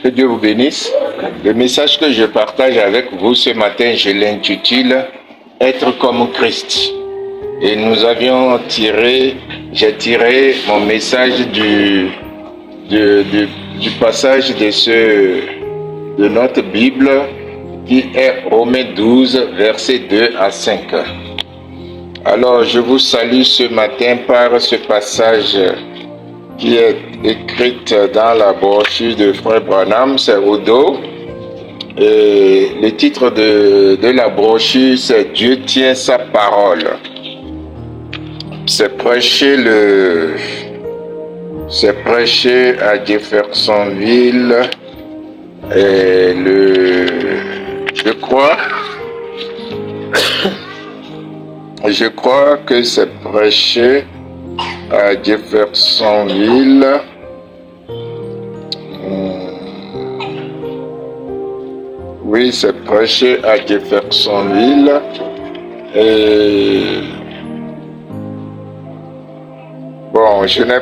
Que Dieu vous bénisse. Le message que je partage avec vous ce matin, je l'intitule « Être comme Christ ». Et j'ai tiré mon message du passage de notre Bible qui est Romains 12, versets 2 à 5. Alors, je vous salue ce matin par ce passage qui est écrite dans la brochure de Frère Branham, c'est au dos. Et le titre de la brochure, c'est « Dieu tient sa parole ». C'est prêché à Jeffersonville et je crois que c'est prêché à Jeffersonville. Oui, c'est prêché à Jeffersonville. Et bon, je n'ai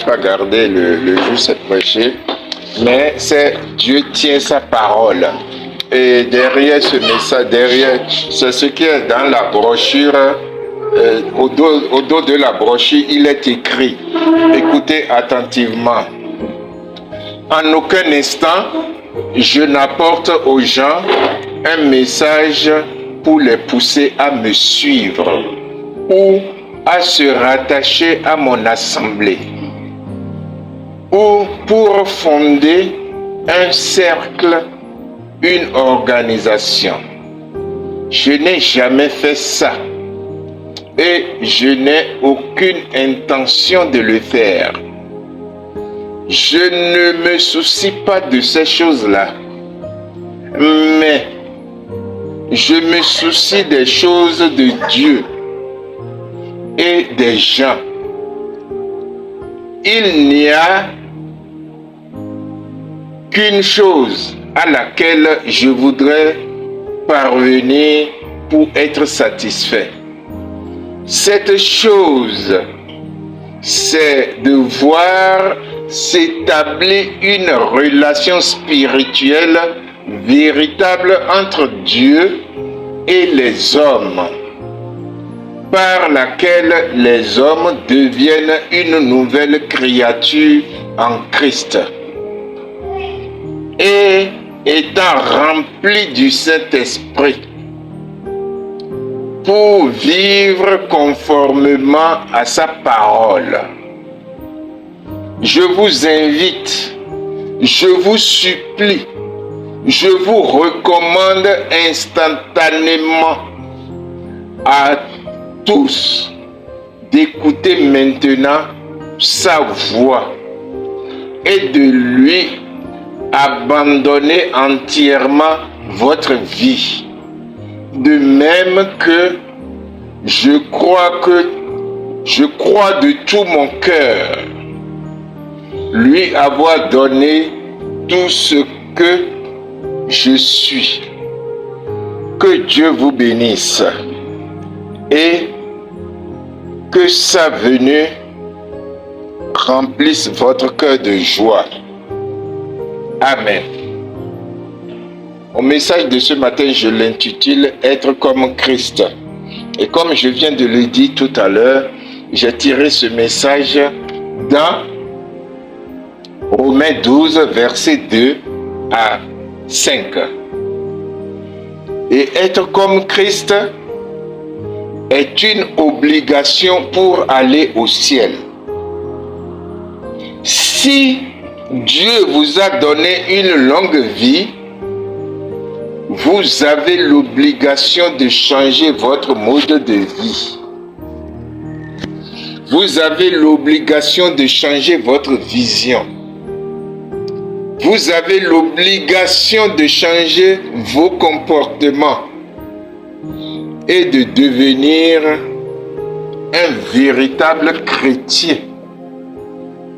pas gardé le jour c'est prêché, mais c'est Dieu tient sa parole. Et derrière ce message, c'est ce qui est dans la brochure. Au dos de la brochure, il est écrit, écoutez attentivement. En aucun instant, je n'apporte aux gens un message pour les pousser à me suivre ou à se rattacher à mon assemblée ou pour fonder un cercle, une organisation. Je n'ai jamais fait ça. Et je n'ai aucune intention de le faire. Je ne me soucie pas de ces choses-là. Mais je me soucie des choses de Dieu et des gens. Il n'y a qu'une chose à laquelle je voudrais parvenir pour être satisfait. Cette chose, c'est de voir s'établir une relation spirituelle véritable entre Dieu et les hommes, par laquelle les hommes deviennent une nouvelle créature en Christ. Et étant remplis du Saint-Esprit, pour vivre conformément à sa parole. Je vous invite, je vous supplie, je vous recommande instantanément à tous d'écouter maintenant sa voix et de lui abandonner entièrement votre vie. De même que je crois de tout mon cœur lui avoir donné tout ce que je suis. Que Dieu vous bénisse et que sa venue remplisse votre cœur de joie. Amen. Mon message de ce matin, je l'intitule « Être comme Christ ». Et comme je viens de le dire tout à l'heure, j'ai tiré ce message dans Romains 12, versets 2 à 5. Et être comme Christ est une obligation pour aller au ciel. Si Dieu vous a donné une longue vie, vous avez l'obligation de changer votre mode de vie. Vous avez l'obligation de changer votre vision. Vous avez l'obligation de changer vos comportements et de devenir un véritable chrétien.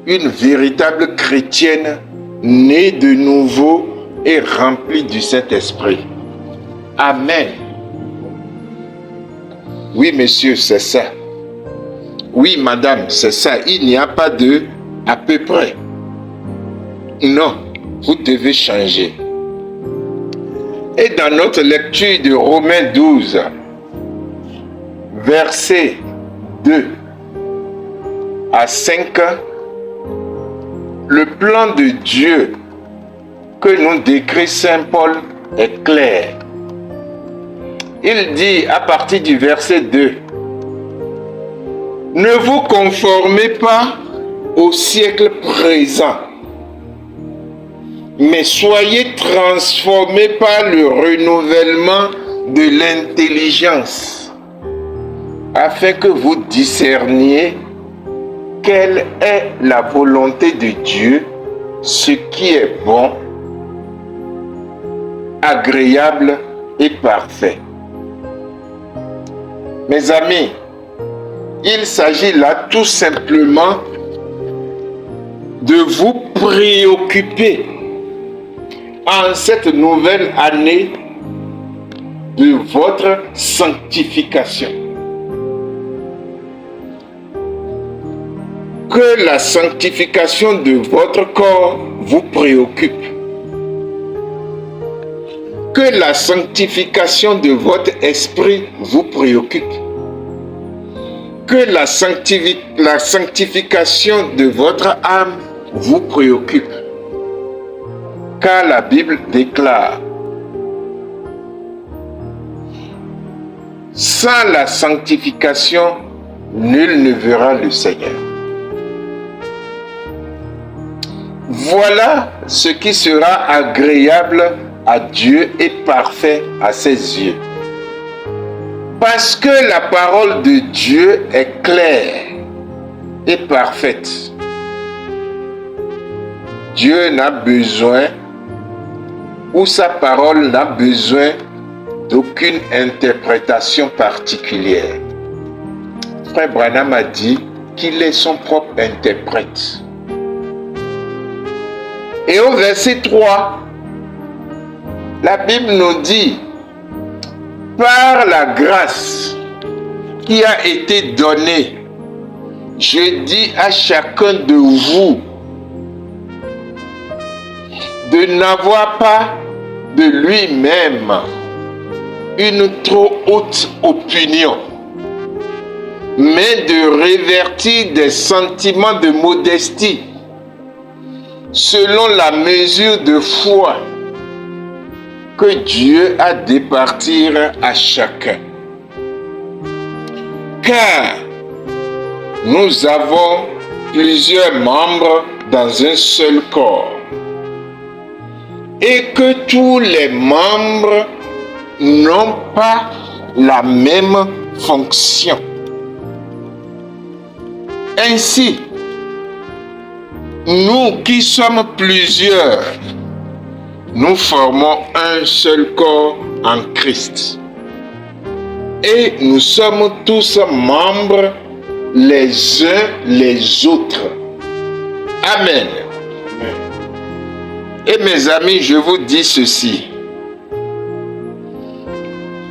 Une véritable chrétienne née de nouveau et rempli du Saint-Esprit. Amen. Oui, monsieur, c'est ça. Oui, madame, c'est ça. Il n'y a pas de à peu près. Non. vous devez changer. Et dans notre lecture de Romains 12, versets 2 à 5, le plan de Dieu que nous décrit Saint Paul est clair. Il dit à partir du verset 2, « Ne vous conformez pas au siècle présent, mais soyez transformés par le renouvellement de l'intelligence, afin que vous discerniez quelle est la volonté de Dieu, ce qui est bon, agréable et parfait. » Mes amis, il s'agit là tout simplement de vous préoccuper en cette nouvelle année de votre sanctification. Que la sanctification de votre corps vous préoccupe. Que la sanctification de votre esprit vous préoccupe. Que la sanctification de votre âme vous préoccupe. Car la Bible déclare, sans la sanctification, nul ne verra le Seigneur. Voilà ce qui sera agréable à Dieu et parfait à ses yeux. Parce que la parole de Dieu est claire et parfaite. Dieu n'a besoin, ou sa parole n'a besoin d'aucune interprétation particulière. Frère Branham a dit qu'il est son propre interprète. Et au verset 3, la Bible nous dit, par la grâce qui a été donnée, je dis à chacun de vous de n'avoir pas de lui-même une trop haute opinion, mais de révertir des sentiments de modestie selon la mesure de foi que Dieu a départir à chacun. Car nous avons plusieurs membres dans un seul corps, et que tous les membres n'ont pas la même fonction. Ainsi, nous qui sommes plusieurs, nous formons un seul corps en Christ. Et nous sommes tous membres les uns les autres. Amen. Et mes amis, je vous dis ceci.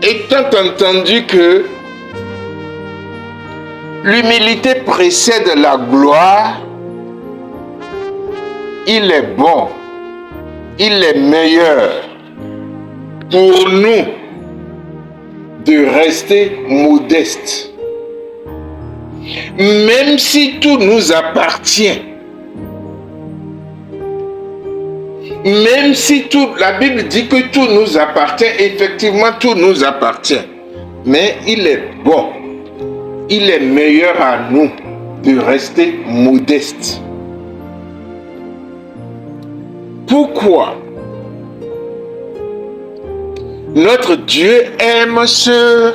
Étant entendu que l'humilité précède la gloire, il est bon, il est meilleur pour nous de rester modestes. Même si tout nous appartient, même si tout, la Bible dit que tout nous appartient, effectivement tout nous appartient, mais il est bon, il est meilleur à nous de rester modestes. Pourquoi? Notre Dieu aime ceux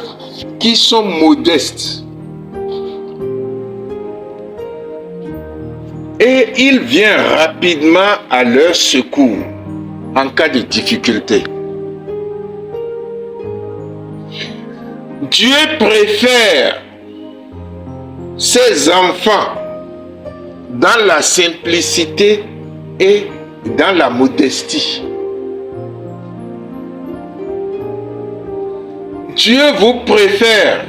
qui sont modestes. Et il vient rapidement à leur secours en cas de difficulté. Dieu préfère ses enfants dans la simplicité et dans la modestie. Dieu vous préfère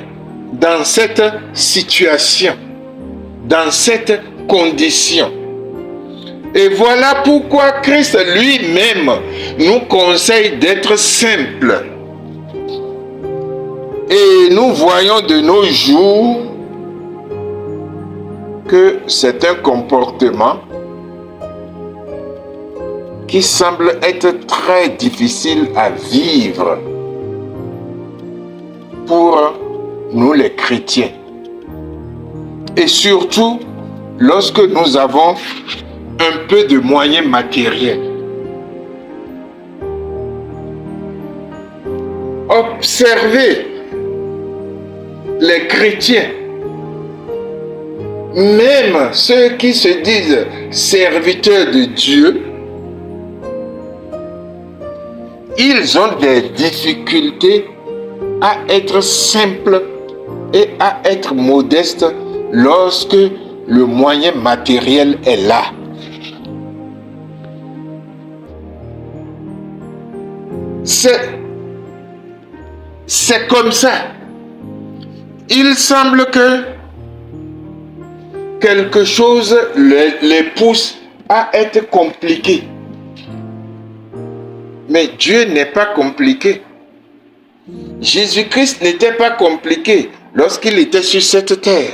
dans cette situation, dans cette condition. Et voilà pourquoi Christ lui-même nous conseille d'être simples. Et nous voyons de nos jours que c'est un comportement qui semble être très difficile à vivre pour nous les chrétiens. Et surtout, lorsque nous avons un peu de moyens matériels. Observez les chrétiens, même ceux qui se disent serviteurs de Dieu, ils ont des difficultés à être simples et à être modestes lorsque le moyen matériel est là. C'est comme ça. Il semble que quelque chose les pousse à être compliqué. Mais Dieu n'est pas compliqué. Jésus-Christ n'était pas compliqué lorsqu'il était sur cette terre.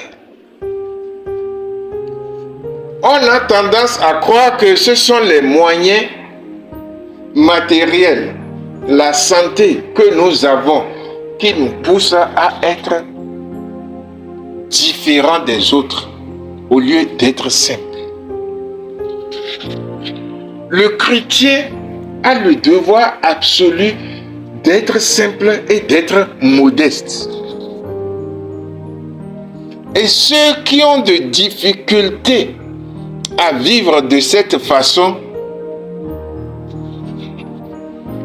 On a tendance à croire que ce sont les moyens matériels, la santé que nous avons qui nous poussent à être différents des autres au lieu d'être simples. Le chrétien a le devoir absolu d'être simple et d'être modeste. Et ceux qui ont de difficultés à vivre de cette façon,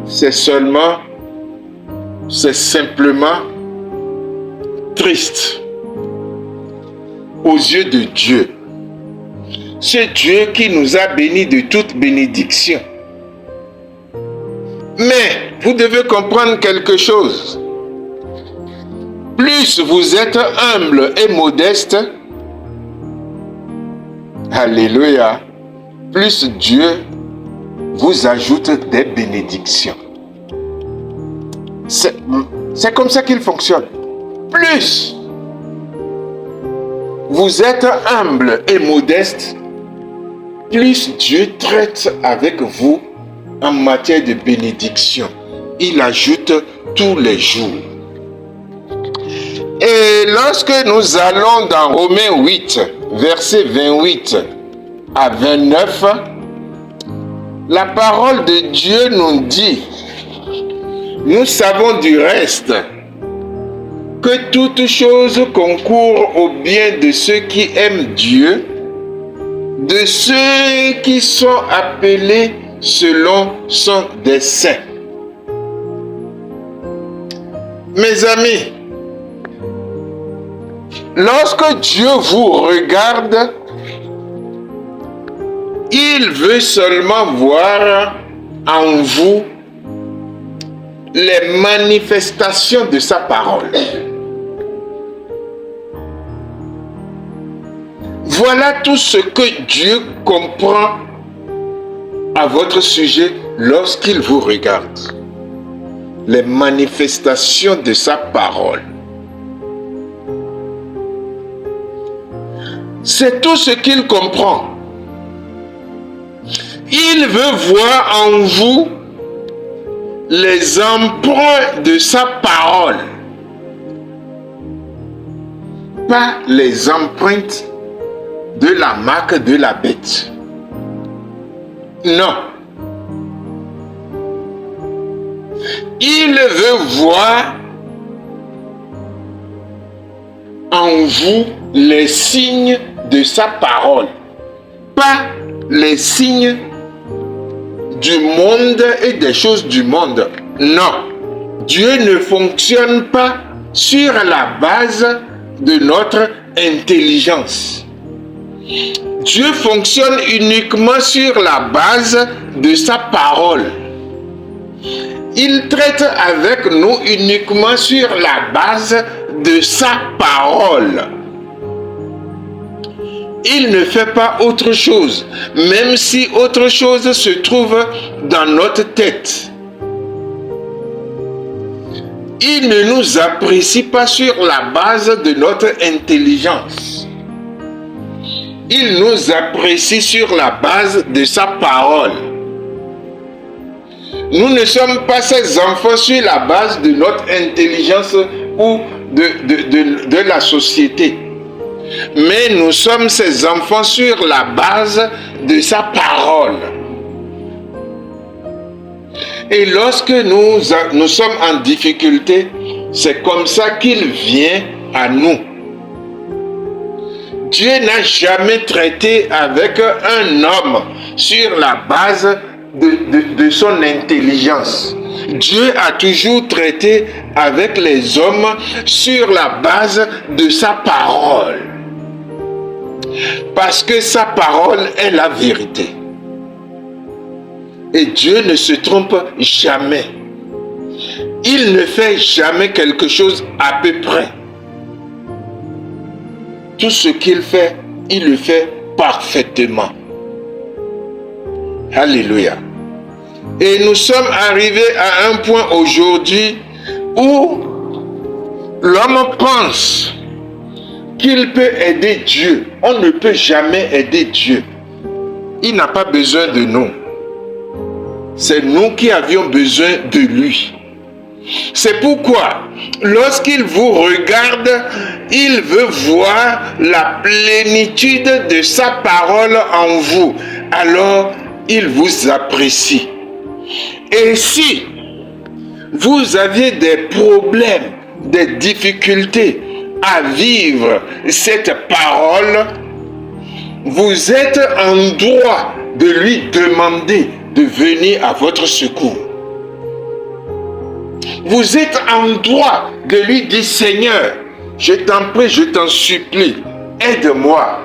c'est simplement triste aux yeux de Dieu. C'est Dieu qui nous a bénis de toute bénédiction. Mais vous devez comprendre quelque chose. Plus vous êtes humble et modeste, alléluia, plus Dieu vous ajoute des bénédictions. C'est comme ça qu'il fonctionne. Plus vous êtes humble et modeste, plus Dieu traite avec vous en matière de bénédiction. Il ajoute tous les jours. Et lorsque nous allons dans Romains 8, versets 28 à 29, la parole de Dieu nous dit: nous savons du reste que toute chose concourt au bien de ceux qui aiment Dieu, de ceux qui sont appelés selon son dessein. Mes amis, lorsque Dieu vous regarde, il veut seulement voir en vous les manifestations de sa parole. Voilà tout ce que Dieu comprend à votre sujet lorsqu'il vous regarde. Les manifestations de sa parole. C'est tout ce qu'il comprend. Il veut voir en vous les emprunts de sa parole. Pas les empreintes de la marque de la bête. Non. Il veut voir en vous les signes de sa parole. Pas les signes du monde et des choses du monde. Non. Dieu ne fonctionne pas sur la base de notre intelligence. Dieu fonctionne uniquement sur la base de sa parole. Il traite avec nous uniquement sur la base de sa parole. Il ne fait pas autre chose, même si autre chose se trouve dans notre tête. Il ne nous apprécie pas sur la base de notre intelligence. Il nous apprécie sur la base de sa parole. Nous ne sommes pas ses enfants sur la base de notre intelligence ou de la société. Mais nous sommes ses enfants sur la base de sa parole. Et lorsque nous sommes en difficulté, c'est comme ça qu'il vient à nous. Dieu n'a jamais traité avec un homme sur la base de son intelligence. Dieu a toujours traité avec les hommes sur la base de sa parole. Parce que sa parole est la vérité. Et Dieu ne se trompe jamais. Il ne fait jamais quelque chose à peu près. Tout ce qu'il fait, il le fait parfaitement. Alléluia. Et nous sommes arrivés à un point aujourd'hui où l'homme pense qu'il peut aider Dieu. On ne peut jamais aider Dieu. Il n'a pas besoin de nous. C'est nous qui avions besoin de lui. C'est pourquoi, lorsqu'il vous regarde, il veut voir la plénitude de sa parole en vous. Alors, il vous apprécie. Et si vous aviez des problèmes, des difficultés à vivre cette parole, vous êtes en droit de lui demander de venir à votre secours. Vous êtes en droit de lui dire, Seigneur, je t'en prie, je t'en supplie, aide-moi.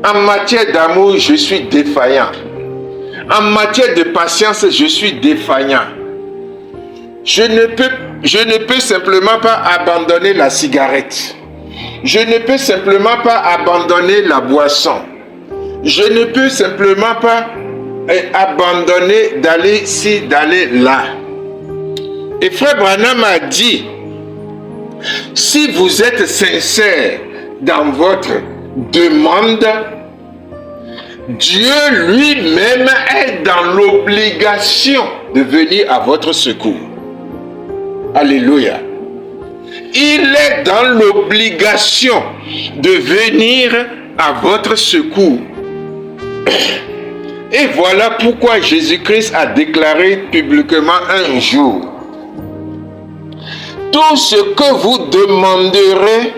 En matière d'amour, je suis défaillant. En matière de patience, je suis défaillant. Je ne peux simplement pas abandonner la cigarette. Je ne peux simplement pas abandonner la boisson. Je ne peux simplement pas abandonner d'aller ici, d'aller là. Et Frère Branham a dit, si vous êtes sincère dans votre demande, Dieu lui-même est dans l'obligation de venir à votre secours. Alléluia. Il est dans l'obligation de venir à votre secours. Et voilà pourquoi Jésus-Christ a déclaré publiquement un jour, tout ce que vous demanderez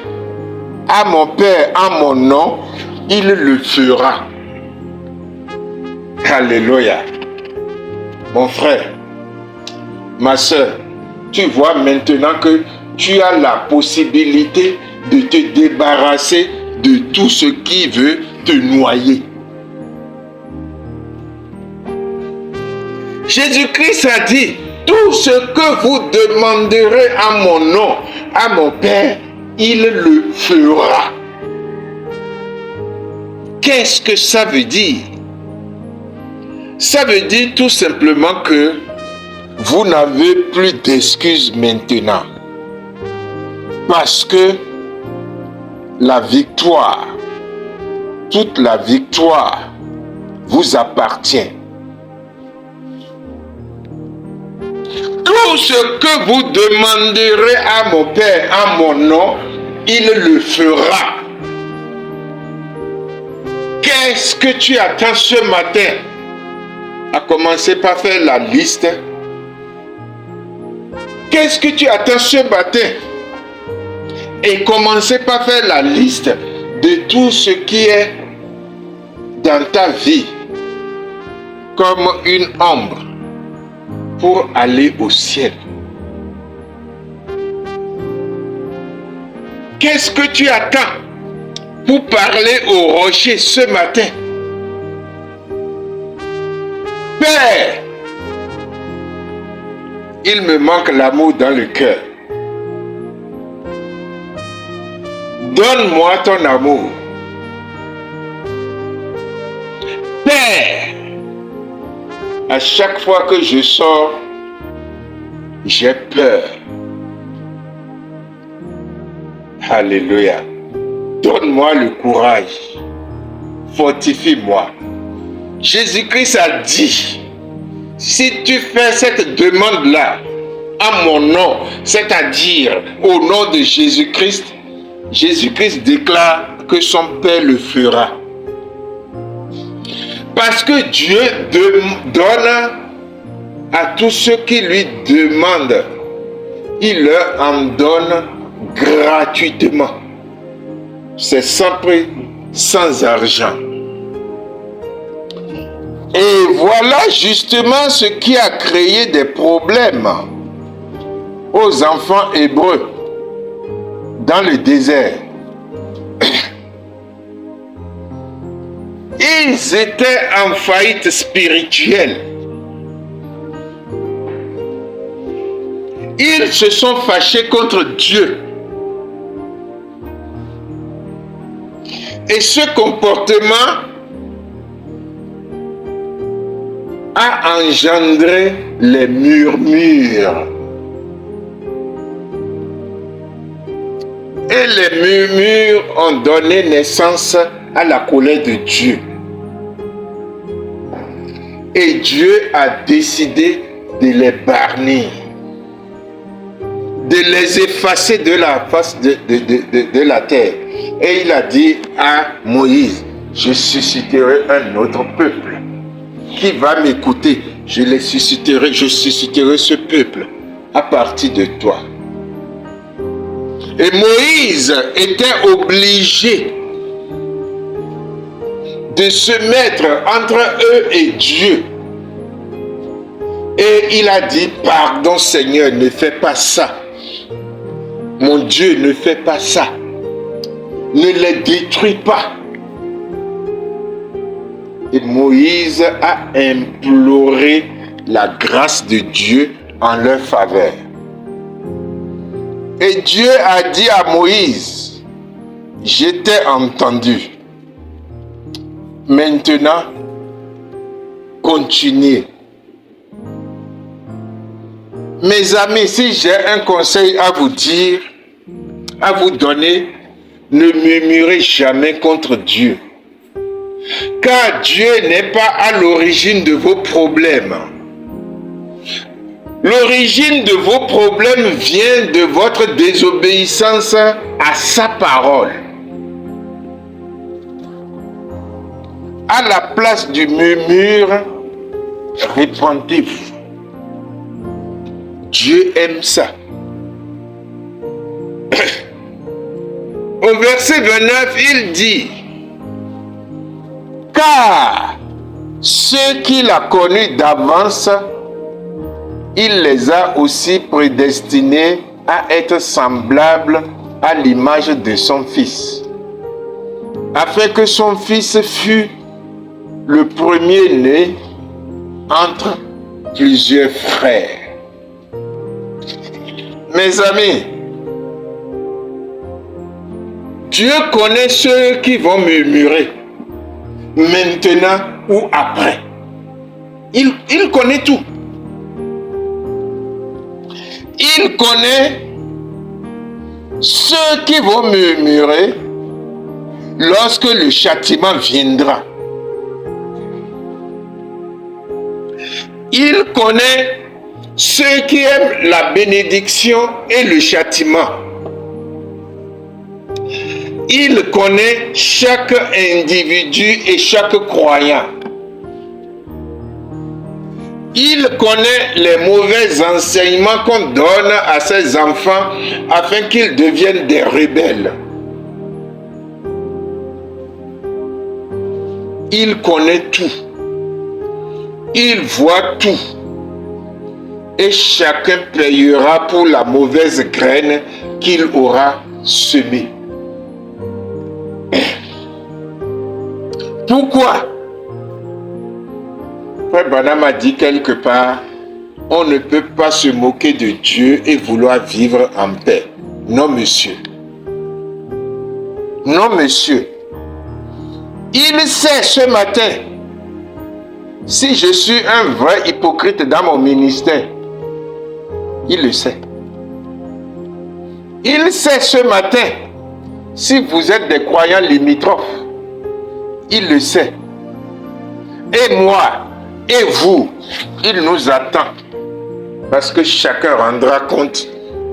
à mon Père en mon nom, il le fera. Alléluia. Mon frère, ma soeur, tu vois maintenant que tu as la possibilité de te débarrasser de tout ce qui veut te noyer. Jésus-Christ a dit, tout ce que vous demanderez à mon nom, à mon Père, il le fera. Qu'est-ce que ça veut dire? Ça veut dire tout simplement que vous n'avez plus d'excuses maintenant. Parce que la victoire, toute la victoire vous appartient. Tout ce que vous demanderez à mon Père en mon nom, il le fera. Qu'est-ce que tu attends ce matin? À commencer par faire la liste. Qu'est-ce que tu attends ce matin? Et commencer par faire la liste de tout ce qui est dans ta vie comme une ombre pour aller au ciel. Qu'est-ce que tu attends pour parler au rocher ce matin? Père, il me manque l'amour dans le cœur. Donne-moi ton amour. Père, à chaque fois que je sors, j'ai peur. Alléluia. Donne-moi le courage. Fortifie-moi. Jésus-Christ a dit, si tu fais cette demande-là à mon nom, c'est-à-dire au nom de Jésus-Christ, Jésus-Christ déclare que son Père le fera. Parce que Dieu donne à tous ceux qui lui demandent, il leur en donne gratuitement. C'est sans prix, sans argent. Et voilà justement ce qui a créé des problèmes aux enfants hébreux dans le désert. Ils étaient en faillite spirituelle. Ils se sont fâchés contre Dieu. Et ce comportement a engendré les murmures. Et les murmures ont donné naissance à la colère de Dieu. Et Dieu a décidé de les bannir, de les effacer de la face de la terre. Et il a dit à Moïse, je susciterai un autre peuple qui va m'écouter. Je susciterai ce peuple à partir de toi. Et Moïse était obligé de se mettre entre eux et Dieu. Et il a dit, pardon Seigneur, ne fais pas ça. Mon Dieu, ne fais pas ça. Ne les détruis pas. Et Moïse a imploré la grâce de Dieu en leur faveur. Et Dieu a dit à Moïse, je t'ai entendu. Maintenant, continuez. Mes amis, si j'ai un conseil à vous dire, à vous donner, ne murmurez jamais contre Dieu. Car Dieu n'est pas à l'origine de vos problèmes. L'origine de vos problèmes vient de votre désobéissance à sa parole. À la place du murmure, répentez-vous. Dieu aime ça. Au verset 29, il dit, car ceux qu'il a connus d'avance, il les a aussi prédestinés à être semblables à l'image de son Fils, afin que son Fils fût le premier-né entre plusieurs frères. Mes amis, Dieu connaît ceux qui vont murmurer, maintenant ou après. Il connaît tout. Il connaît ceux qui vont murmurer lorsque le châtiment viendra. Il connaît ceux qui aiment la bénédiction et le châtiment. Il connaît chaque individu et chaque croyant. Il connaît les mauvais enseignements qu'on donne à ses enfants afin qu'ils deviennent des rebelles. Il connaît tout. Il voit tout. Et chacun payera pour la mauvaise graine qu'il aura semée. Pourquoi? Frère Branham a dit quelque part, on ne peut pas se moquer de Dieu et vouloir vivre en paix. Non, monsieur. Non, monsieur. Il sait ce matin Si je suis un vrai hypocrite dans mon ministère, il le sait. Il sait ce matin, si vous êtes des croyants limitrophes, il le sait. Et moi, et vous, il nous attend. Parce que chacun rendra compte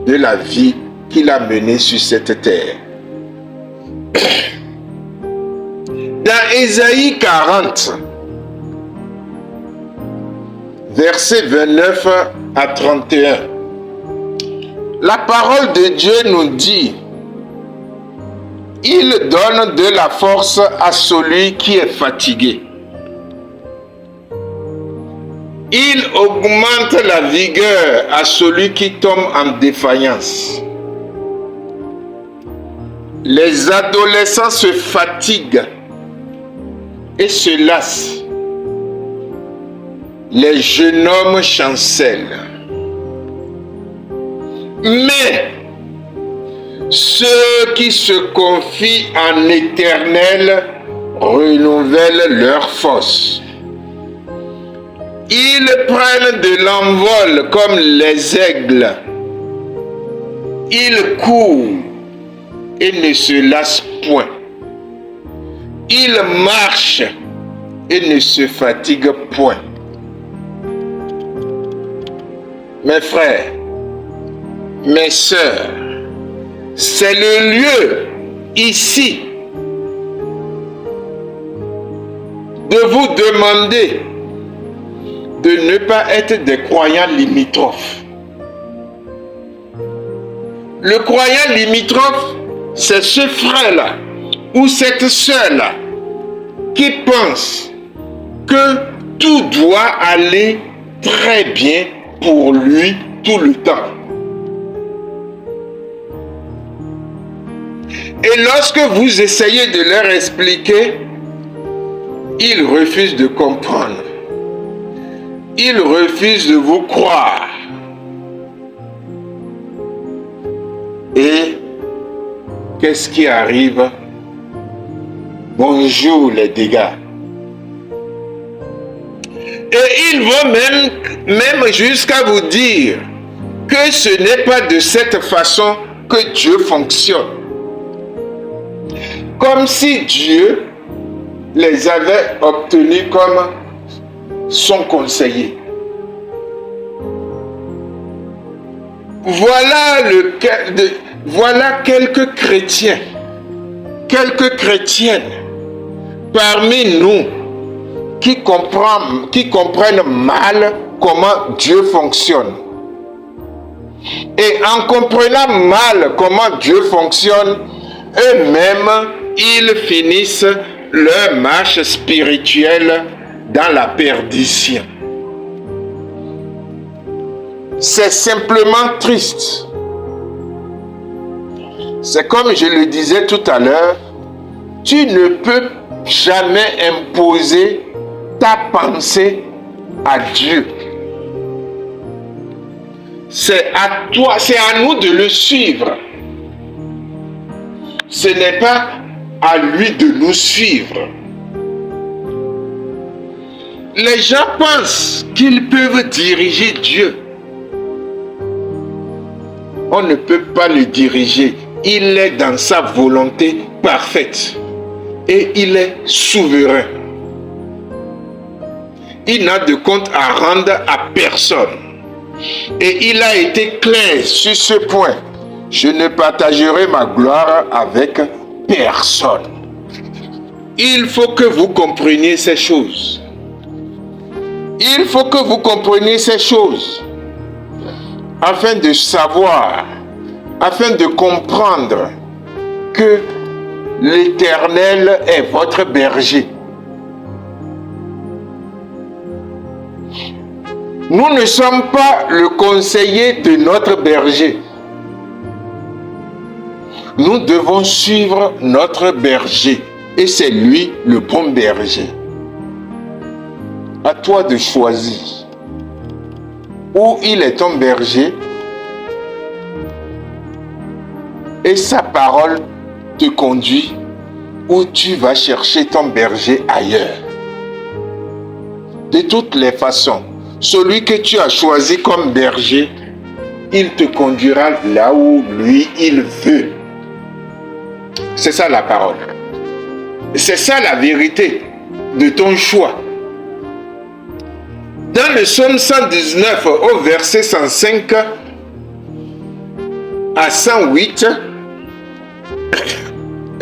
de la vie qu'il a menée sur cette terre. Dans Ésaïe 40, versets 29 à 31, la parole de Dieu nous dit: il donne de la force à celui qui est fatigué. Il augmente la vigueur à celui qui tombe en défaillance. Les adolescents se fatiguent et se lassent. Les jeunes hommes chancellent. Mais ceux qui se confient en l'Éternel renouvellent leur force. Ils prennent de l'envol comme les aigles. Ils courent et ne se lassent point. Ils marchent et ne se fatiguent point. Mes frères, mes sœurs, c'est le lieu ici de vous demander de ne pas être des croyants limitrophes. Le croyant limitrophe, c'est ce frère-là ou cette sœur-là qui pense que tout doit aller très bien pour lui tout le temps. Et lorsque vous essayez de leur expliquer, ils refusent de comprendre. Ils refusent de vous croire. Et qu'est-ce qui arrive? Bonjour les dégâts. Et ils vont même jusqu'à vous dire que ce n'est pas de cette façon que Dieu fonctionne. Comme si Dieu les avait obtenus comme son conseiller. Voilà quelques chrétiens, quelques chrétiennes parmi nous qui comprennent mal comment Dieu fonctionne. Et en comprenant mal comment Dieu fonctionne, eux-mêmes, ils finissent leur marche spirituelle dans la perdition. C'est simplement triste. C'est comme je le disais tout à l'heure, tu ne peux jamais imposer ta pensée à Dieu. C'est à toi, c'est à nous de le suivre. Ce n'est pas à lui de nous suivre. Les gens pensent qu'ils peuvent diriger Dieu. On ne peut pas le diriger. Il est dans sa volonté parfaite. Et il est souverain. Il n'a de compte à rendre à personne. Et il a été clair sur ce point. Je ne partagerai ma gloire avec personne. Il faut que vous compreniez ces choses. Il faut que vous compreniez ces choses afin de savoir, afin de comprendre que l'Éternel est votre berger. Nous ne sommes pas le conseiller de notre berger. Nous devons suivre notre berger et c'est lui le bon berger. À toi de choisir où il est ton berger et sa parole te conduit où tu vas chercher ton berger ailleurs. de toutes les façons, celui que tu as choisi comme berger, il te conduira là où lui, il veut. C'est ça la parole. C'est ça la vérité de ton choix. Dans le psaume 119, au verset 105 à 108,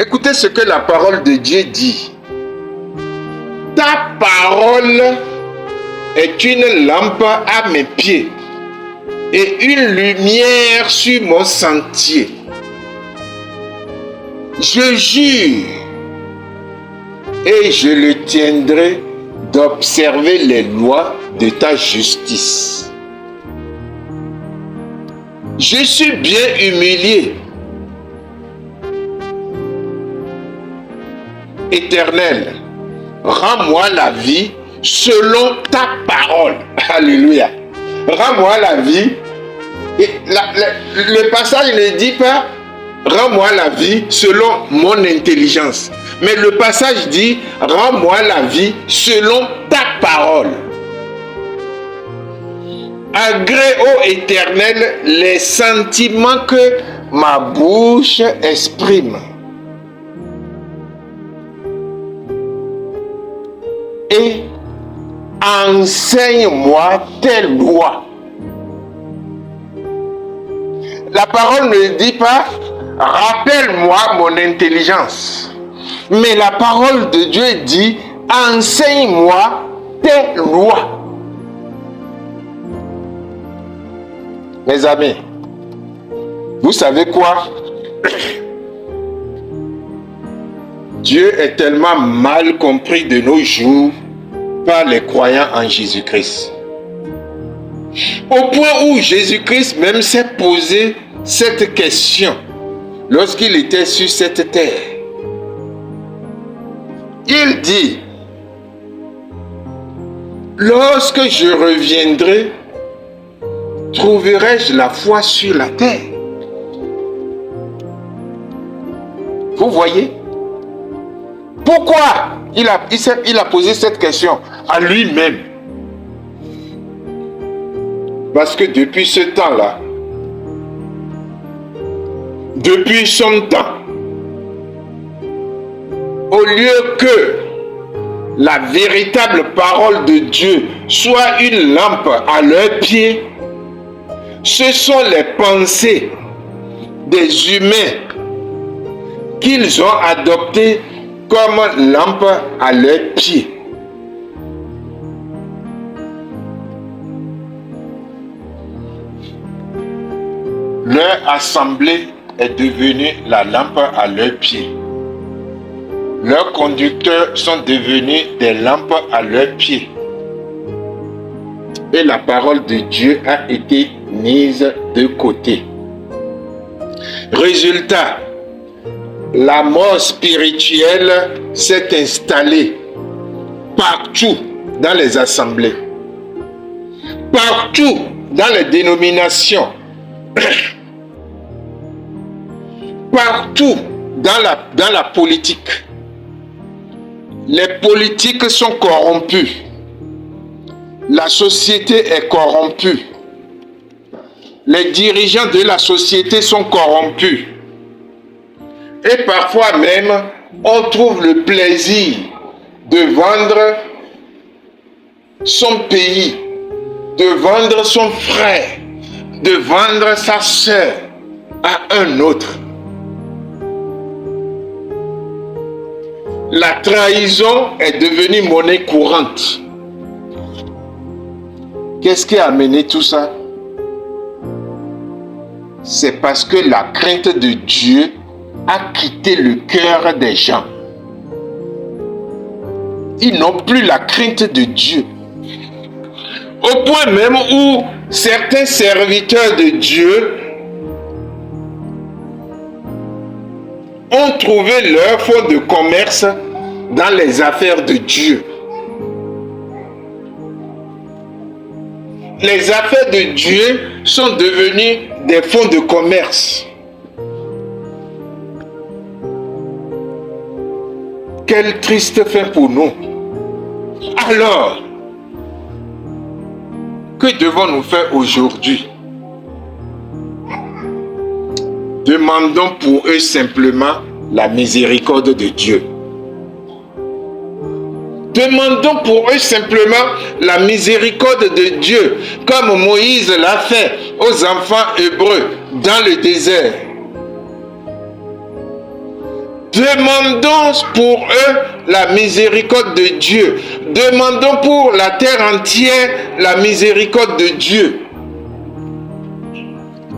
écoutez ce que la parole de Dieu dit. Ta parole est une lampe à mes pieds et une lumière sur mon sentier. Je jure et je le tiendrai d'observer les lois de ta justice. Je suis bien humilié. Éternel, rends-moi la vie selon ta parole. Alléluia. Rends-moi la vie. Et le passage ne dit pas rends-moi la vie selon mon intelligence. Mais le passage dit rends-moi la vie selon ta parole. Agrée, ô Éternel, les sentiments que ma bouche exprime. Et enseigne-moi tes lois. La parole ne dit pas rappelle-moi mon intelligence. Mais la parole de Dieu dit enseigne-moi tes lois. Mes amis, vous savez quoi? Dieu est tellement mal compris de nos jours par les croyants en Jésus-Christ. Au point où Jésus-Christ même s'est posé cette question lorsqu'il était sur cette terre. Il dit, lorsque je reviendrai, trouverai-je la foi sur la terre? Vous voyez? Pourquoi il a posé cette question à lui-même? Parce que depuis ce temps-là, depuis son temps, au lieu que la véritable parole de Dieu soit une lampe à leurs pieds, ce sont les pensées des humains qu'ils ont adoptées comme lampe à leurs pieds. Leur assemblée est devenue la lampe à leurs pieds. Leurs conducteurs sont devenus des lampes à leurs pieds. Et la parole de Dieu a été mise de côté. Résultat, la mort spirituelle s'est installée partout dans les assemblées, partout dans les dénominations, partout dans la politique. Les politiques sont corrompus. La société est corrompue. Les dirigeants de la société sont corrompus. Et parfois même, on trouve le plaisir de vendre son pays, de vendre son frère, de vendre sa sœur à un autre. La trahison est devenue monnaie courante. Qu'est-ce qui a amené tout ça? C'est parce que la crainte de Dieu a quitté le cœur des gens. Ils n'ont plus la crainte de Dieu. Au point même où certains serviteurs de Dieu ont trouvé leur fonds de commerce dans les affaires de Dieu. Les affaires de Dieu sont devenues des fonds de commerce. Quel triste fait pour nous. Alors, Que devons-nous faire aujourd'hui? Demandons pour eux simplement la miséricorde de Dieu. Demandons pour eux simplement la miséricorde de Dieu, comme Moïse l'a fait aux enfants hébreux dans le désert. Demandons pour eux la miséricorde de Dieu. Demandons pour la terre entière la miséricorde de Dieu.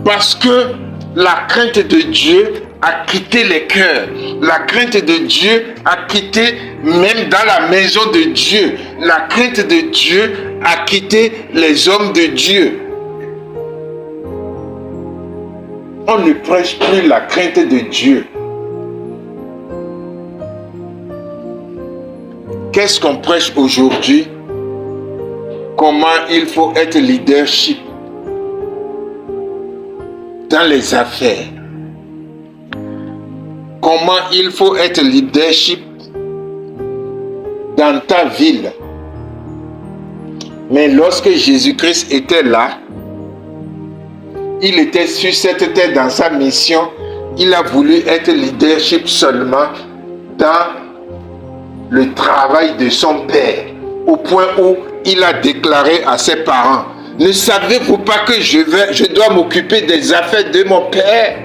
Parce que la crainte de Dieu a quitté les cœurs. La crainte de Dieu a quitté même dans la maison de Dieu. La crainte de Dieu a quitté les hommes de Dieu. On ne prêche plus la crainte de Dieu. Qu'est-ce qu'on prêche aujourd'hui? Comment il faut être leadership dans les affaires. Comment il faut être leadership dans ta ville. Mais lorsque Jésus-Christ était là, il était sur cette terre dans sa mission. Il a voulu être leadership seulement dans le travail de son père, au point où il a déclaré à ses parents: ne savez-vous pas que je dois m'occuper des affaires de mon père?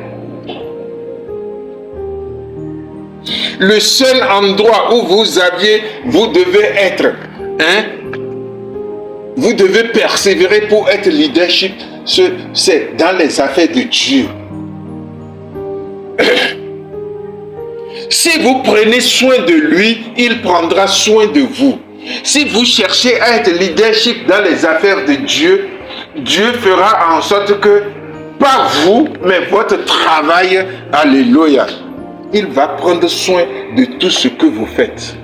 Le seul endroit où vous devez être, vous devez persévérer pour être leadership, c'est dans les affaires de Dieu. Si vous prenez soin de lui, il prendra soin de vous. Si vous cherchez à être leadership dans les affaires de Dieu, Dieu fera en sorte que, pas vous, mais votre travail, alléluia, il va prendre soin de tout ce que vous faites.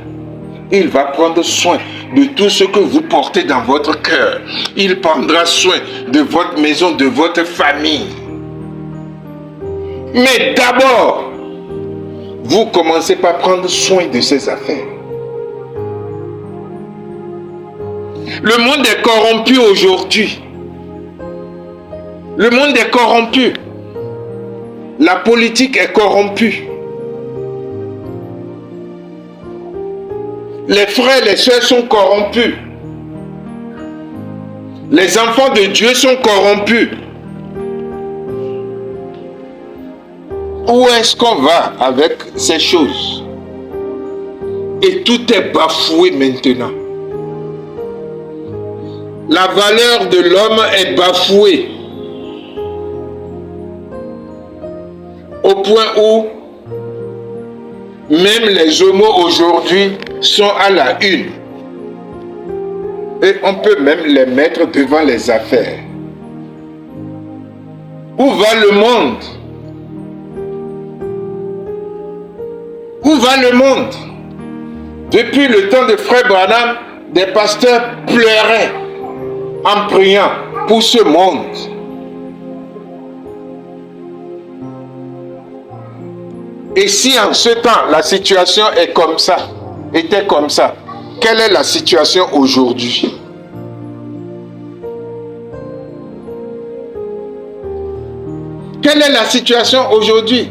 Il va prendre soin de tout ce que vous portez dans votre cœur. Il prendra soin de votre maison, de votre famille. Mais d'abord, vous commencez par prendre soin de ces affaires. Le monde est corrompu aujourd'hui. Le monde est corrompu. La politique est corrompue. Les frères et les sœurs sont corrompus. Les enfants de Dieu sont corrompus. Où est-ce qu'on va avec ces choses? Et tout est bafoué maintenant. La valeur de l'homme est bafouée. Au point où même les homos aujourd'hui sont à la une. Et on peut même les mettre devant les affaires. Où va le monde? Où va le monde? Depuis le temps de Frère Branham, des pasteurs pleuraient en priant pour ce monde. Et si en ce temps, la situation est comme ça, était comme ça, quelle est la situation aujourd'hui? Quelle est la situation aujourd'hui?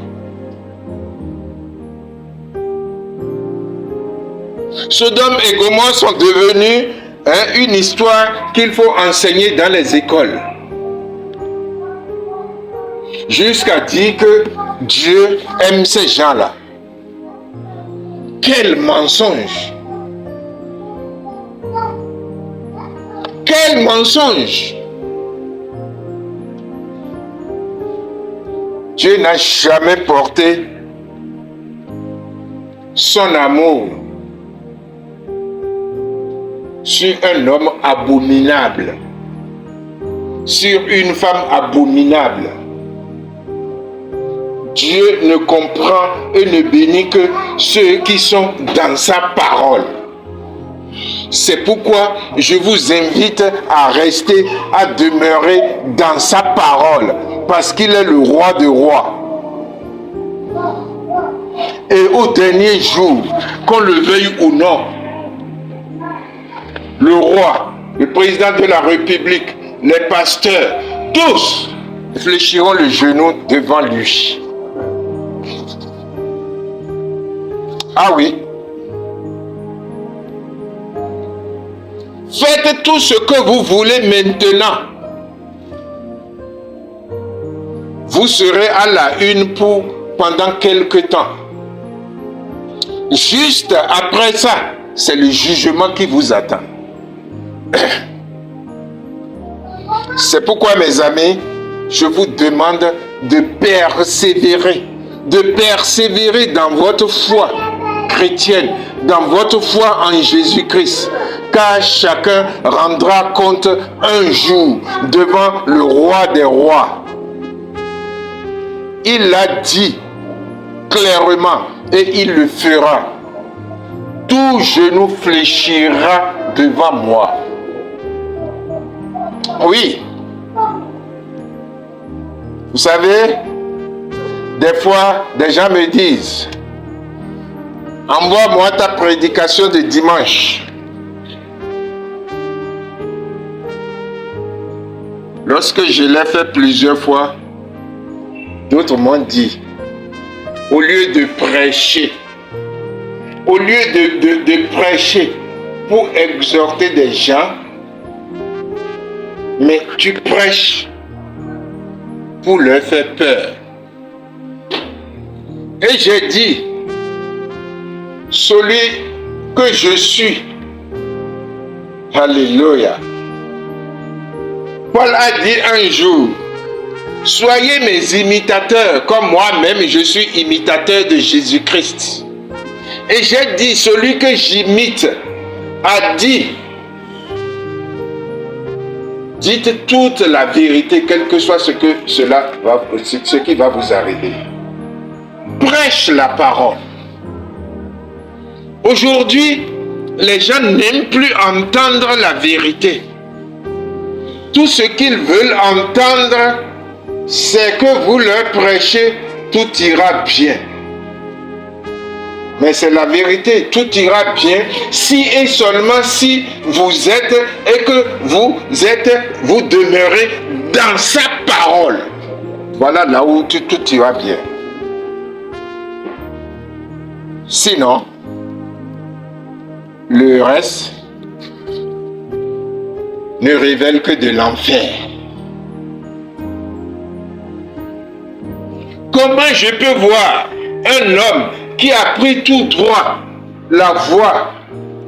Sodome et Gomorrhe sont devenus une histoire qu'il faut enseigner dans les écoles. Jusqu'à dire que Dieu aime ces gens-là. Quel mensonge! Quel mensonge! Dieu n'a jamais porté son amour sur un homme abominable, sur une femme abominable. Dieu ne comprend et ne bénit que ceux qui sont dans sa parole. C'est pourquoi je vous invite à rester, à demeurer dans sa parole, parce qu'il est le roi des rois. Et au dernier jour, qu'on le veuille ou non, le roi, le président de la République, les pasteurs, tous fléchiront le genou devant lui. Ah oui. Faites tout ce que vous voulez maintenant. Vous serez à la une pendant quelque temps. Juste après ça, c'est le jugement qui vous attend. C'est pourquoi, mes amis, je vous demande de persévérer dans votre foi chrétienne, dans votre foi en Jésus-Christ, car chacun rendra compte un jour devant le roi des rois. Il l'a dit clairement et il le fera. Tout genou fléchira devant moi. Oui. Vous savez, des fois, des gens me disent, envoie-moi ta prédication de dimanche. Lorsque je l'ai fait plusieurs fois, d'autres m'ont dit, au lieu de prêcher pour exhorter des gens, mais tu prêches pour leur faire peur. Et j'ai dit, celui que je suis, alléluia. Paul a dit un jour, soyez mes imitateurs, comme moi-même je suis imitateur de Jésus-Christ. Et j'ai dit, celui que j'imite a dit, dites toute la vérité, quel que soit ce qui va vous arriver. Prêche la parole. Aujourd'hui, les gens n'aiment plus entendre la vérité. Tout ce qu'ils veulent entendre, c'est que vous leur prêchez, tout ira bien. Mais c'est la vérité, tout ira bien si et seulement si vous êtes et que vous demeurez dans sa parole. Voilà là où tout ira bien. Sinon, le reste ne révèle que de l'enfer. Comment je peux voir un homme qui a pris tout droit la voie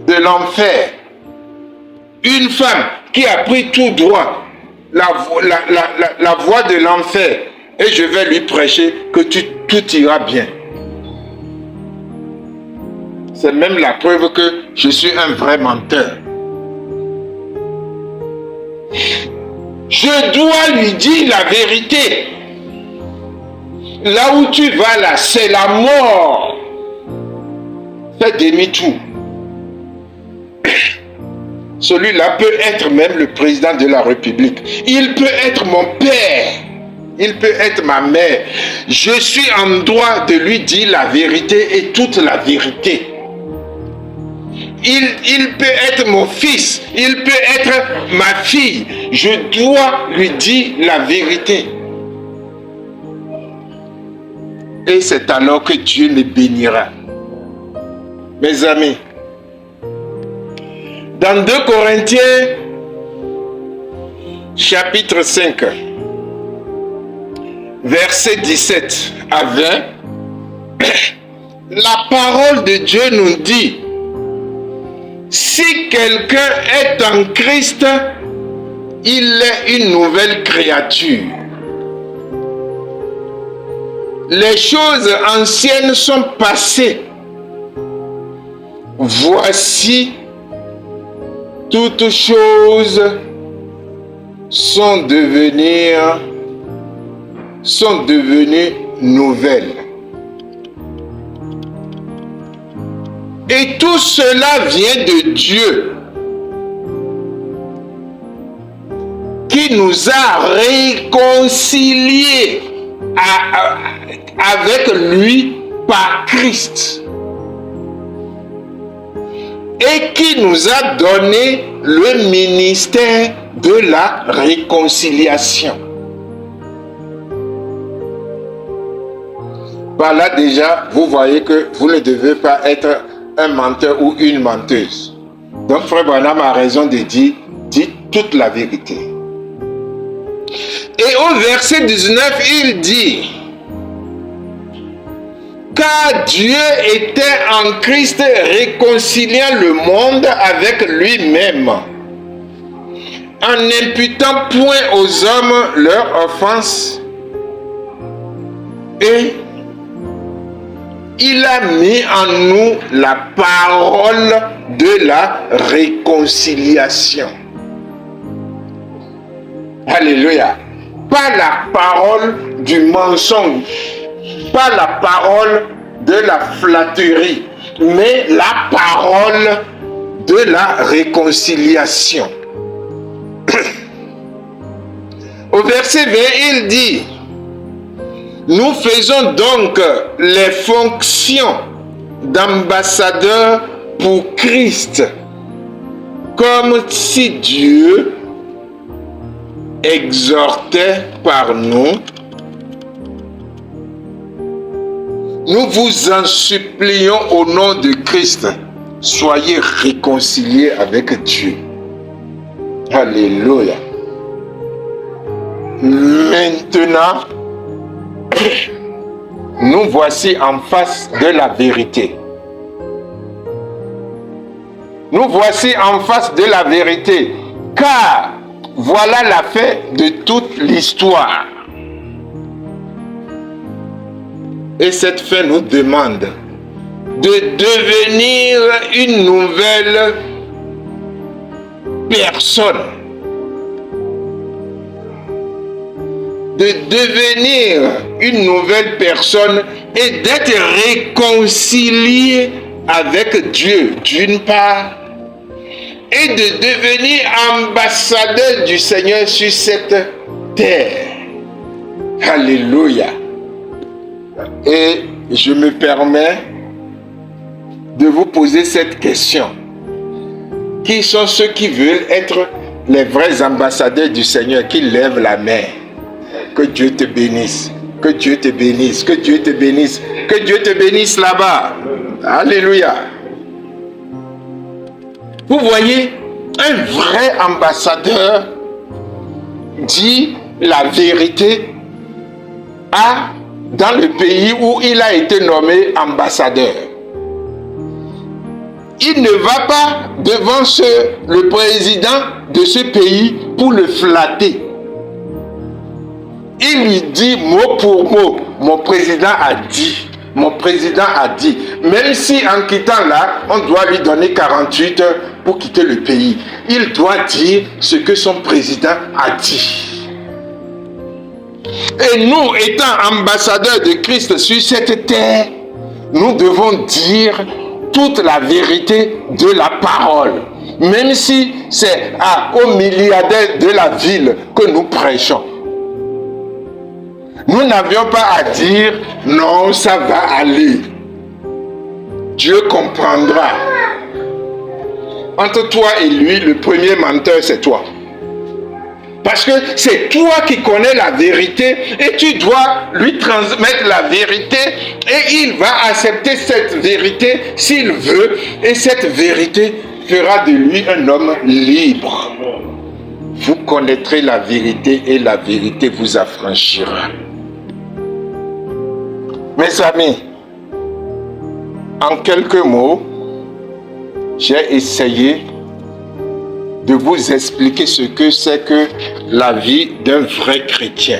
de l'enfer, une femme qui a pris tout droit la voie de l'enfer, et je vais lui prêcher que tout ira bien? C'est même la preuve que je suis un vrai menteur. Je dois lui dire la vérité. Là où tu vas là, c'est la mort. Fais demi-tour. Celui-là peut être même le président de la République. Il peut être mon père. Il peut être ma mère. Je suis en droit de lui dire la vérité et toute la vérité. Il peut être mon fils. Il peut être ma fille. Je dois lui dire la vérité. Et c'est alors que Dieu me bénira. Mes amis, dans 2 Corinthiens, chapitre 5, verset 17 à 20, la parole de Dieu nous dit, si quelqu'un est en Christ, il est une nouvelle créature. Les choses anciennes sont passées. Voici, toutes choses sont devenues nouvelles. Et tout cela vient de Dieu, qui nous a réconciliés avec lui par Christ. et qui nous a donné le ministère de la réconciliation. Par là déjà, vous voyez que vous ne devez pas être un menteur ou une menteuse. Donc Frère Branham a raison de dire, dites toute la vérité. Et au verset 19, il dit, car Dieu était en Christ réconciliant le monde avec lui-même, en n'imputant point aux hommes leur offense, et il a mis en nous la parole de la réconciliation. Alléluia. Pas la parole du mensonge, pas la parole de la flatterie, mais la parole de la réconciliation. Au verset 20, il dit, nous faisons donc les fonctions d'ambassadeurs pour Christ, comme si Dieu exhortait par nous. Nous vous en supplions au nom de Christ, soyez réconciliés avec Dieu. Alléluia. Maintenant, nous voici en face de la vérité. Nous voici en face de la vérité, car voilà la fin de toute l'histoire. Et cette fin nous demande de devenir une nouvelle personne. De devenir une nouvelle personne et d'être réconcilié avec Dieu, d'une part, et de devenir ambassadeur du Seigneur sur cette terre. Alléluia. Et je me permets de vous poser cette question. Qui sont ceux qui veulent être les vrais ambassadeurs du Seigneur, qui lèvent la main? Que Dieu te bénisse. Que Dieu te bénisse. Que Dieu te bénisse. Que Dieu te bénisse là-bas. Alléluia. Vous voyez, un vrai ambassadeur dit la vérité dans le pays où il a été nommé ambassadeur. Il ne va pas devant le président de ce pays pour le flatter. Il lui dit mot pour mot, mon président a dit, mon président a dit. Même si en quittant là, on doit lui donner 48 heures pour quitter le pays. Il doit dire ce que son président a dit. Et nous, étant ambassadeurs de Christ sur cette terre, nous devons dire toute la vérité de la parole. Même si c'est aux milliardaires de la ville que nous prêchons. Nous n'avions pas à dire non, ça va aller. Dieu comprendra. Entre toi et lui, le premier menteur, c'est toi. Parce que c'est toi qui connais la vérité et tu dois lui transmettre la vérité et il va accepter cette vérité s'il veut et cette vérité fera de lui un homme libre. Vous connaîtrez la vérité et la vérité vous affranchira. Mes amis, en quelques mots, j'ai essayé de vous expliquer ce que c'est que la vie d'un vrai chrétien.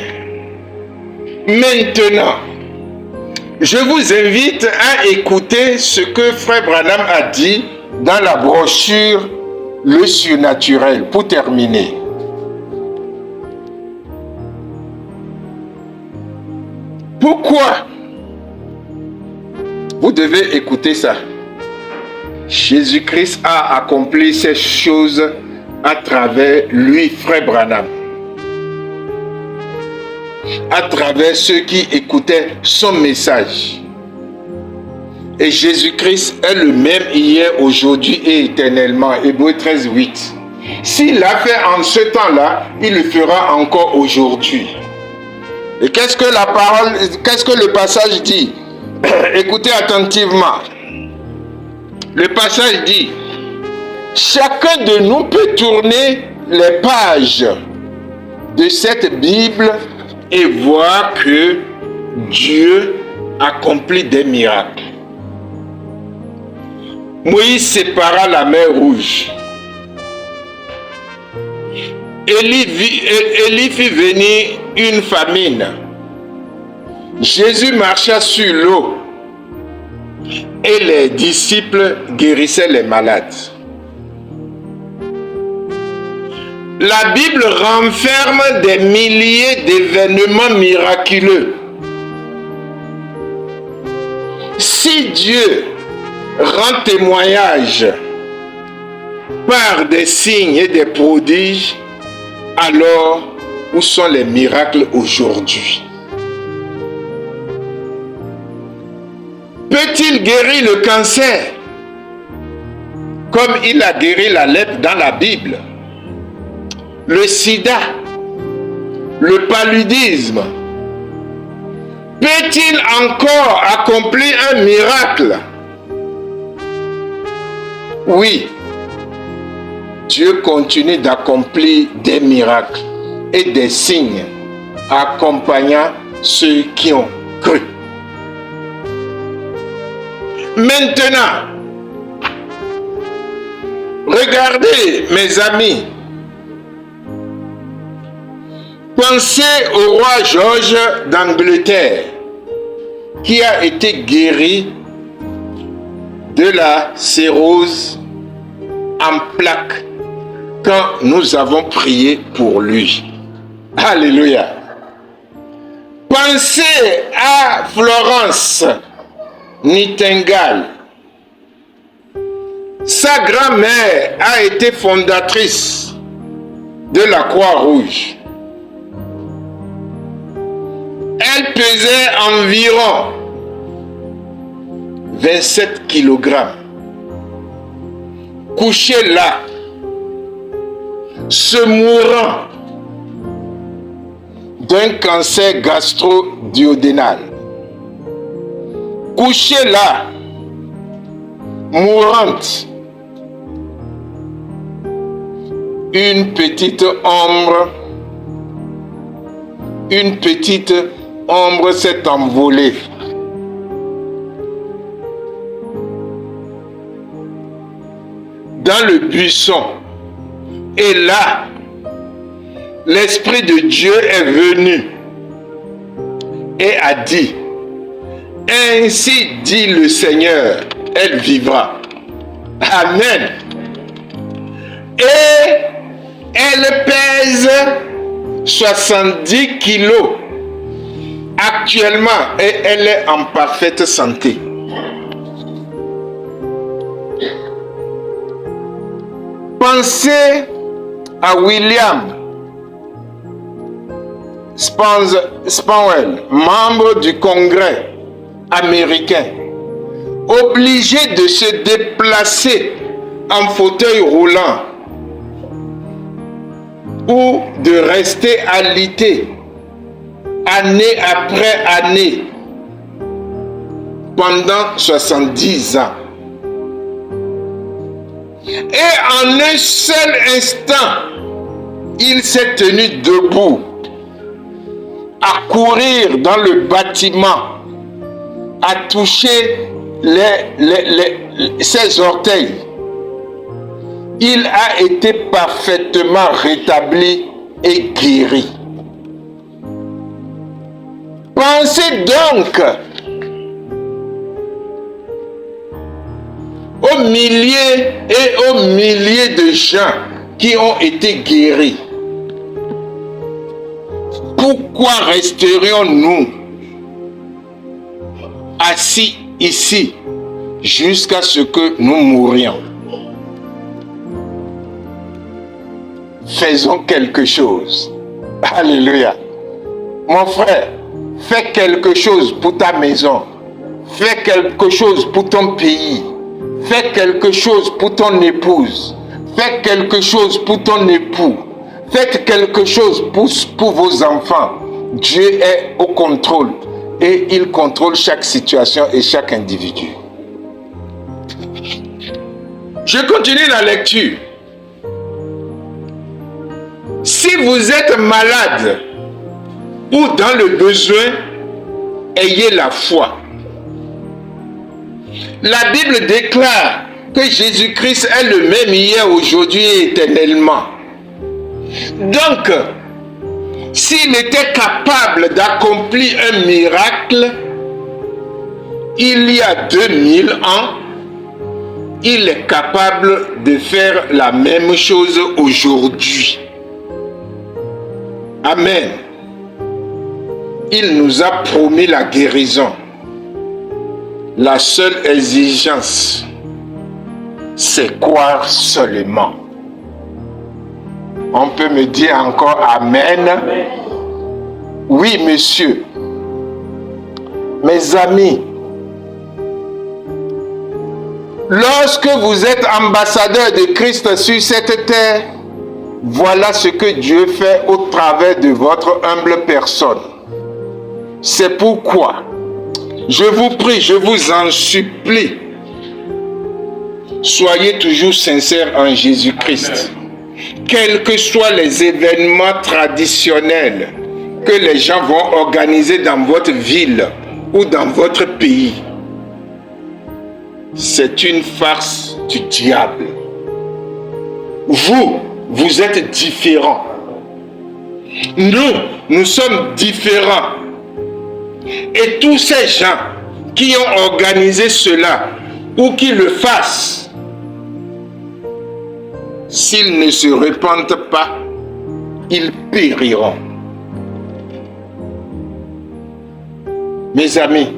Maintenant, je vous invite à écouter ce que Frère Branham a dit dans la brochure Le Surnaturel, pour terminer. Pourquoi vous devez écouter ça? Jésus-Christ a accompli ces choses à travers lui, Frère Branham. À travers ceux qui écoutaient son message. Et Jésus-Christ est le même hier, aujourd'hui et éternellement. Hébreux 13, 8. S'il l'a fait en ce temps-là, il le fera encore aujourd'hui. Et qu'est-ce que la parole, qu'est-ce que le passage dit? Écoutez attentivement. Le passage dit, chacun de nous peut tourner les pages de cette Bible et voir que Dieu accomplit des miracles. Moïse sépara la mer Rouge. Élie fit venir une famine. Jésus marcha sur l'eau et les disciples guérissaient les malades. La Bible renferme des milliers d'événements miraculeux. Si Dieu rend témoignage par des signes et des prodiges, alors où sont les miracles aujourd'hui? Peut-il guérir le cancer comme il a guéri la lèpre dans la Bible, le sida, le paludisme? Peut-il encore accomplir un miracle? Oui, Dieu continue d'accomplir des miracles et des signes accompagnant ceux qui ont cru. Maintenant, regardez mes amis, pensez au roi George d'Angleterre qui a été guéri de la cirrhose en plaques quand nous avons prié pour lui. Alléluia. Pensez à Florence Nightingale. Sa grand-mère a été fondatrice de la Croix-Rouge. Elle pesait environ 27 kilogrammes. Couchée là, se mourant d'un cancer gastro-duodénal. Couchée là, mourante, une petite ombre s'est envolée. Dans le buisson. Et là, l'Esprit de Dieu est venu et a dit, ainsi dit le Seigneur, elle vivra. Amen. Et elle pèse 70 kilos actuellement et elle est en parfaite santé. Pensez à William Spanwell, membre du Congrès américain, obligé de se déplacer en fauteuil roulant ou de rester alité année après année pendant 70 ans. Et en un seul instant, il s'est tenu debout, à courir dans le bâtiment, à toucher ses orteils. Il a été parfaitement rétabli et guéri. Pensez donc aux milliers et aux milliers de gens qui ont été guéris. Pourquoi resterions-nous assis ici jusqu'à ce que nous mourions? Faisons quelque chose. Alléluia. Mon frère, fais quelque chose pour ta maison. Fais quelque chose pour ton pays. Fais quelque chose pour ton épouse. Fais quelque chose pour ton époux. Faites quelque chose pour vos enfants. Dieu est au contrôle et il contrôle chaque situation et chaque individu. Je continue la lecture. Si vous êtes malade ou dans le besoin, ayez la foi. La Bible déclare que Jésus-Christ est le même hier, aujourd'hui et éternellement. Donc, s'il était capable d'accomplir un miracle il y a 2000 ans, il est capable de faire la même chose aujourd'hui. Amen. Il nous a promis la guérison. La seule exigence, c'est croire seulement. On peut me dire encore Amen. Oui, monsieur. Mes amis, lorsque vous êtes ambassadeur de Christ sur cette terre, voilà ce que Dieu fait au travers de votre humble personne. C'est pourquoi je vous prie, je vous en supplie, soyez toujours sincères en Jésus-Christ. Quels que soient les événements traditionnels que les gens vont organiser dans votre ville ou dans votre pays, c'est une farce du diable. Vous êtes différents. Nous sommes différents. Et tous ces gens qui ont organisé cela ou qui le fassent, s'ils ne se repentent pas, ils périront. Mes amis,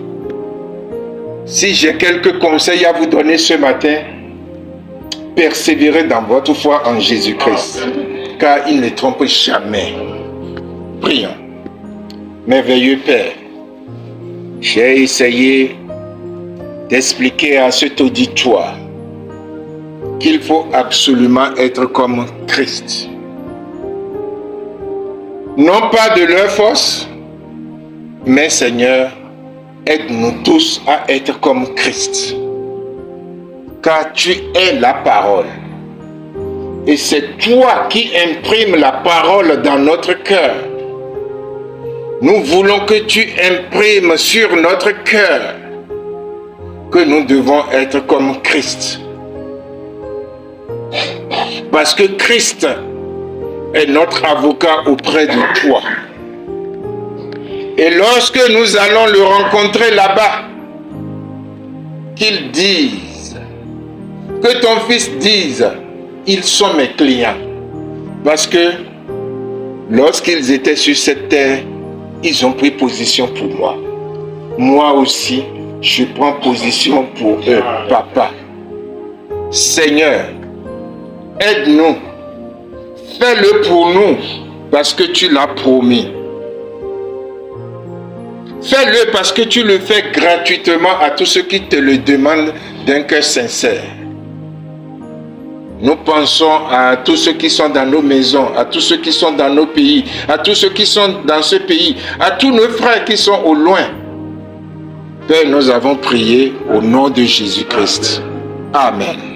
si j'ai quelques conseils à vous donner ce matin, persévérez dans votre foi en Jésus-Christ, car il ne trompe jamais. Prions. Merveilleux Père, j'ai essayé d'expliquer à cet auditoire qu'il faut absolument être comme Christ. Non pas de leur force, mais Seigneur, aide-nous tous à être comme Christ. Car tu es la parole. Et c'est toi qui imprimes la parole dans notre cœur. Nous voulons que tu imprimes sur notre cœur que nous devons être comme Christ. Parce que Christ est notre avocat auprès de toi. Et lorsque nous allons le rencontrer là-bas, qu'il dise, que ton fils dise, ils sont mes clients. Parce que lorsqu'ils étaient sur cette terre, ils ont pris position pour moi. Moi aussi, je prends position pour eux, Papa. Seigneur, aide-nous. Fais-le pour nous, parce que tu l'as promis. Fais-le parce que tu le fais gratuitement à tous ceux qui te le demandent d'un cœur sincère. Nous pensons à tous ceux qui sont dans nos maisons, à tous ceux qui sont dans nos pays, à tous ceux qui sont dans ce pays, à tous nos frères qui sont au loin. Père, nous avons prié au nom de Jésus-Christ. Amen.